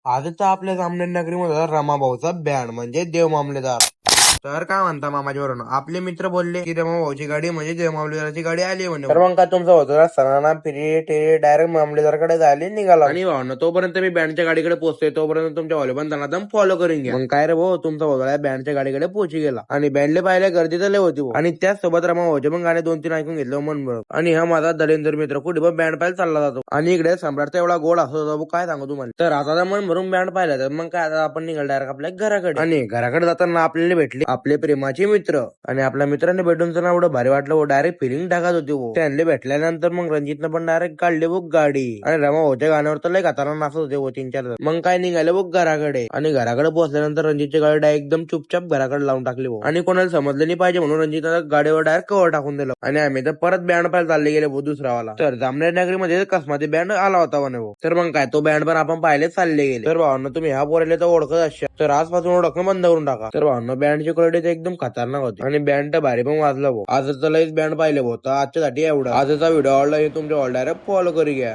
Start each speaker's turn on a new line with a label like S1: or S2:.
S1: आजचा आपल्या जामनेर नगरीमध्ये रमाभाऊचा बँड म्हणजे देव मामलेदार. तर काय म्हणता मामाजीवरून आपले मित्र बोलले की रमाभाऊची गाडी म्हणजे देव मामलेदाराची गाडी आली म्हणे. तर मग काय तुमचा होता सणाना फिरी टेरी डायरेक्ट मामलेदारकडे जायला निघाला. आणि भावना तोपर्यंत मी बँडच्या गाडीकडे पोहोचतोय तोपर्यंत तुमच्या व्हॉलीबॉल दम फॉलो करून घ्या. मग काय रे भाऊ तुमचा भाऊ बँडच्या गाडीकडे पोहोची गेला आणि बँडले पाहिल्या गर्दी तर लय होती भाऊ. आणि त्याचसोबत रमाभाऊचे पण गाणे 2-3 ऐकून घेतलं मन बरं. आणि हा माझा दलेंदर मित्र कुठे पण बँड पाहायला चालला जातो. आणि इकडे सम्राटचा एवढा गोड असतो भाऊ काय सांगू तुम्हाला. तर आता मन भरून बँड पाहिला तर मग काय आता आपण निघाल डायरेक्ट आपल्या घराकडे. आणि घराकडे जाताना आपल्याला भेटले आपले प्रेमाचे मित्र. आणि आपल्या मित्रांनी भेटून तर एवढं भारी वाटलं डायरेक्ट फिलिंग टाकत होती वो. त्यांना भेटल्यानंतर मग रणजितनं पण डायरेक्ट काढले बुक गाडी. आणि रमा होत्या गाण्यावर तर लय खाताना नाचत होते वो 3-4 जण. मग काय निघाले बुक घराकडे. आणि घराकडे पोहोचल्यानंतर रणजितची गाडी डायरेक्ट एकदम चुपचाप घराकडे लावून टाकली वो. आणि कोणाला समजलं नाही पाहिजे म्हणून रणजितनं गाडीवर डायरेक्ट कव्हर टाकून दिलं. आणि आम्ही तर परत बँड पाहायला चालले गेले भाऊ दुसरावाला. तर जामनेर नगरीमध्ये कसमाती बँड आला होता म्हणे भाऊ. तर मग काय तो बँड पण आपण पाहिले चालले गेले. तर भावांना तुम्ही ह्या पोराला तर ओळखत असाल तर आजपासून ओळखणं बंद करून टाका. तर भावांना बँडची क्वालिटी एकदम खतरनाक होती. आणि बँड तर भारी पण वाजला भाऊ. आजचा लईच बँड पाहिले भाऊ. तर आजच्यासाठी एवढं. आजचा व्हिडिओ आवडला तुमच्या डायरेक्ट फॉलो करी घ्या.